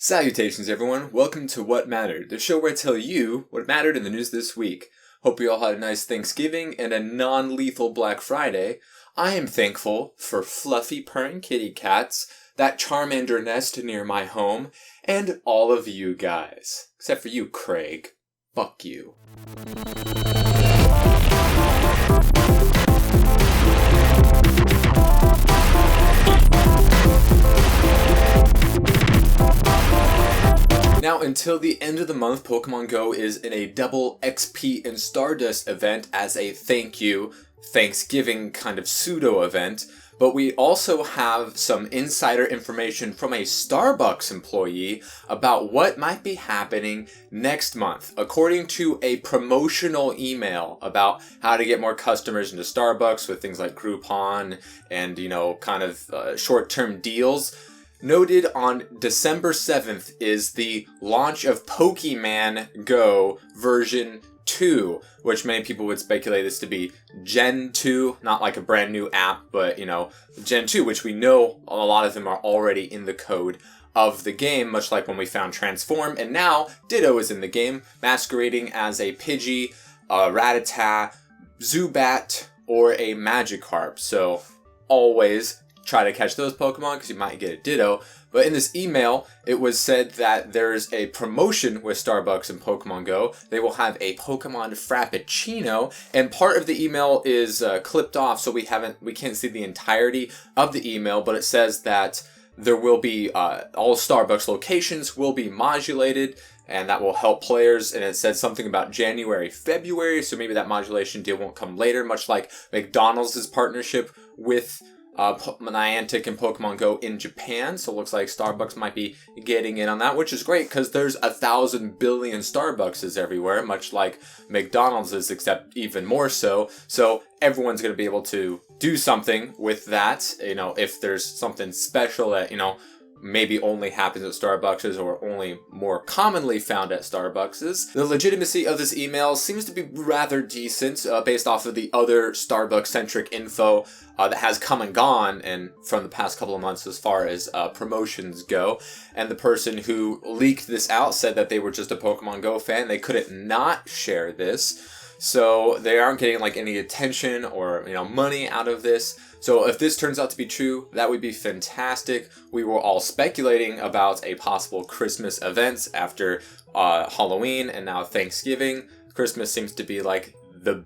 Salutations everyone, welcome to What Mattered, the show where I tell you what mattered in the news this week. Hope you all had a nice Thanksgiving and a non-lethal Black Friday. I am thankful for fluffy purring kitty cats, that Charmander nest near my home, and all of you guys. Except for you, Craig. Fuck you. Now, until the end of the month, Pokemon Go is in a double XP and Stardust event as a thank you, Thanksgiving kind of pseudo event. But we also have some insider information from a Starbucks employee about what might be happening next month. According to a promotional email about how to get more customers into Starbucks with things like Groupon and, short-term deals. Noted on December 7th is the launch of Pokémon Go version 2, which many people would speculate this to be Gen 2, not like a brand new app, but, Gen 2, which we know a lot of them are already in the code of the game, much like when we found Transform, and now Ditto is in the game, masquerading as a Pidgey, a Rattata, Zubat, or a Magikarp. So, always try to catch those Pokemon because you might get a Ditto. But in this email, it was said that there's a promotion with Starbucks and Pokemon Go. They will have a Pokemon Frappuccino, and part of the email is clipped off, so we can't see the entirety of the email. But it says that there will be all Starbucks locations will be modulated, and that will help players. And it said something about January, February, so maybe that modulation deal won't come later, much like McDonald's' partnership with Niantic and Pokemon Go in Japan. So it looks like Starbucks might be getting in on that, which is great because there's 1,000 billion Starbuckses everywhere, much like McDonald's is, except even more so. So everyone's going to be able to do something with that, if there's something special that, maybe only happens at Starbucks or only more commonly found at Starbucks. The legitimacy of this email seems to be rather decent based off of the other Starbucks-centric info that has come and gone and from the past couple of months as far as promotions go. And the person who leaked this out said that they were just a Pokemon Go fan. They couldn't not share this. So they aren't getting any attention or money out of this. So if this turns out to be true, that would be fantastic. We were all speculating about a possible Christmas event after Halloween and now Thanksgiving. Christmas seems to be an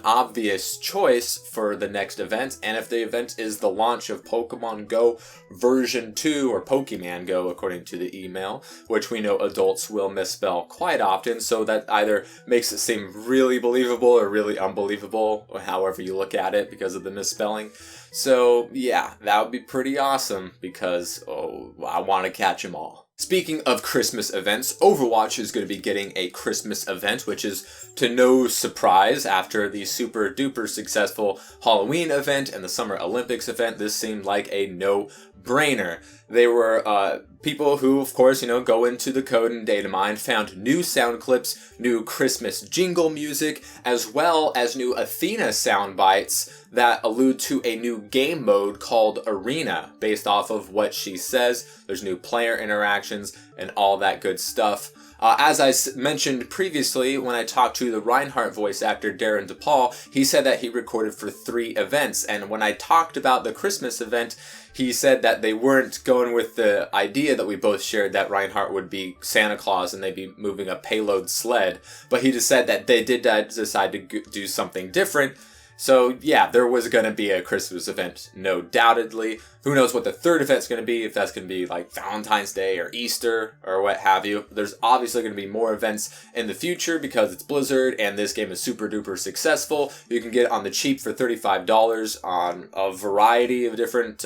obvious choice for the next event, and if the event is the launch of Pokemon Go version 2, or Pokemon Go according to the email, which we know adults will misspell quite often, so that either makes it seem really believable or really unbelievable, or however you look at it because of the misspelling. So yeah, that would be pretty awesome because I want to catch them all. Speaking of Christmas events, Overwatch is going to be getting a Christmas event, which is to no surprise after the super duper successful Halloween event and the Summer Olympics event. This seemed like a no-brainer. They were people who, of course, go into the code and data mine, found new sound clips, new Christmas jingle music, as well as new Athena sound bites that allude to a new game mode called Arena, based off of what she says. There's new player interactions and all that good stuff. As I mentioned previously, when I talked to the Reinhardt voice actor Darren DePaul, he said that he recorded for 3 events. And when I talked about the Christmas event, he said that they weren't going with the idea that we both shared that Reinhardt would be Santa Claus and they'd be moving a payload sled. But he just said that they did decide to do something different. So yeah, there was going to be a Christmas event, no doubtedly. Who knows what the third event's going to be, if that's going to be like Valentine's Day or Easter or what have you. There's obviously going to be more events in the future because it's Blizzard and this game is super duper successful. You can get it on the cheap for $35 on a variety of different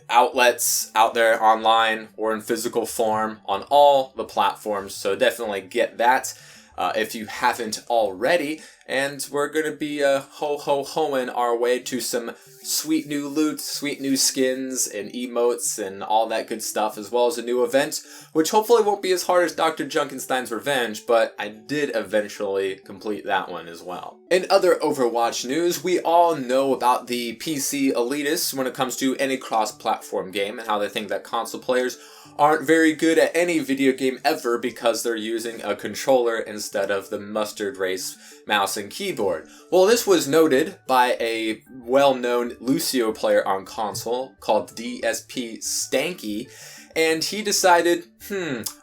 outlets out there online or in physical form on all the platforms. So definitely get that. if you haven't already. And we're going to be ho-ho-hoing our way to some sweet new loot, sweet new skins and emotes and all that good stuff, as well as a new event, which hopefully won't be as hard as Dr. Junkenstein's Revenge, but I did eventually complete that one as well. In other Overwatch news, we all know about the PC elitists when it comes to any cross-platform game and how they think that console players aren't very good at any video game ever because they're using a controller instead of the mustard race mouse and keyboard. Well, this was noted by a well-known Lucio player on console called DSP Stanky, and he decided,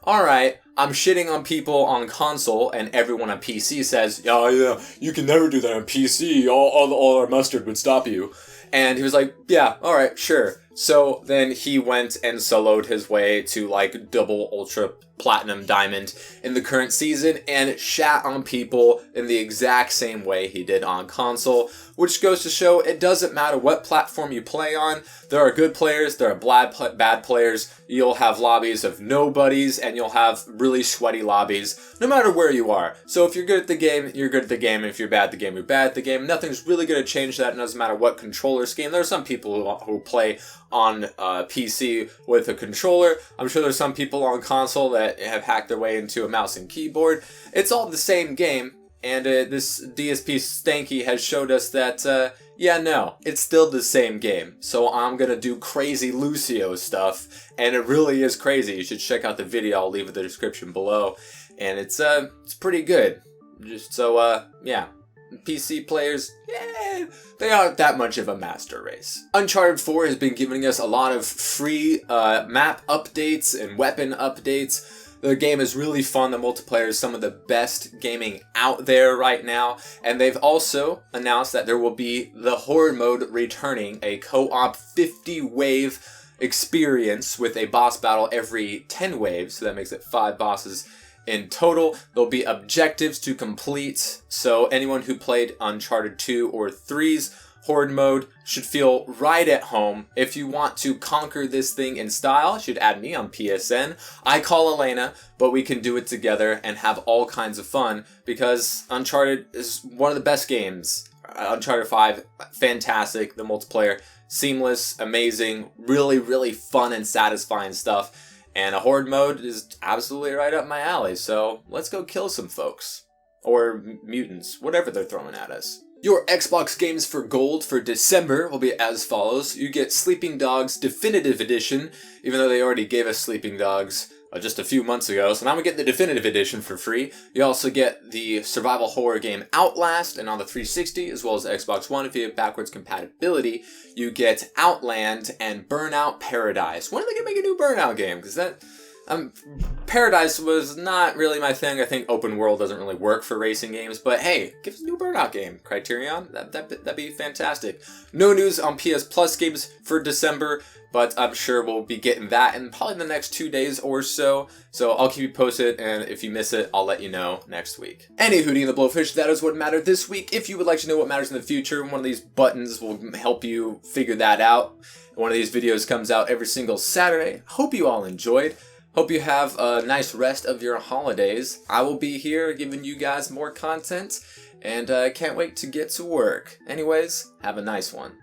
alright, I'm shitting on people on console, and everyone on PC says, yeah, you can never do that on PC, all our mustard would stop you. And he was like, yeah, alright, sure. So then he went and soloed his way to like double ultra platinum diamond in the current season and shat on people in the exact same way he did on console, which goes to show it doesn't matter what platform you play on. There are good players, there are bad players. You'll have lobbies of nobodies, and you'll have really sweaty lobbies no matter where you are. So if you're good at the game, you're good at the game. If you're bad at the game, you're bad at the game. Nothing's really going to change that. It doesn't matter what controller scheme. There are some people who play on PC with a controller. I'm sure there's some people on console that have hacked their way into a mouse and keyboard. It's all the same game, and this DSP Stanky has showed us that, yeah, no, it's still the same game. So I'm gonna do crazy Lucio stuff, and it really is crazy. You should check out the video. I'll leave it in the description below, and it's pretty good. Just so, yeah. PC players, yeah, they aren't that much of a master race. Uncharted 4 has been giving us a lot of free map updates and weapon updates. The game is really fun. The multiplayer is some of the best gaming out there right now. And they've also announced that there will be the horde mode returning, a co-op 50-wave experience with a boss battle every 10 waves. So that makes it 5 bosses in total. There'll be objectives to complete, so anyone who played Uncharted 2 or 3's Horde mode should feel right at home. If you want to conquer this thing in style, you should add me on PSN. I call Elena, but we can do it together and have all kinds of fun because Uncharted is one of the best games. Uncharted 5, fantastic. The multiplayer, seamless, amazing, really, really fun and satisfying stuff. And a horde mode is absolutely right up my alley, so let's go kill some folks. Or mutants, whatever they're throwing at us. Your Xbox games for gold for December will be as follows. You get Sleeping Dogs Definitive Edition, even though they already gave us Sleeping Dogs just a few months ago, so now we get the Definitive Edition for free. You also get the survival horror game Outlast, and on the 360, as well as Xbox One, if you have backwards compatibility, you get Outland and Burnout Paradise. When are they going to make a new Burnout game? Because that... Paradise was not really my thing. I think open world doesn't really work for racing games, but hey, give us a new Burnout game. Criterion, that'd be fantastic. No news on PS Plus games for December, but I'm sure we'll be getting that in probably the next 2 days or so. So I'll keep you posted, and if you miss it, I'll let you know next week. Any Hootie and the Blowfish, that is what mattered this week. If you would like to know what matters in the future, one of these buttons will help you figure that out. One of these videos comes out every single Saturday. Hope you all enjoyed. Hope you have a nice rest of your holidays. I will be here giving you guys more content, and I can't wait to get to work. Anyways, have a nice one.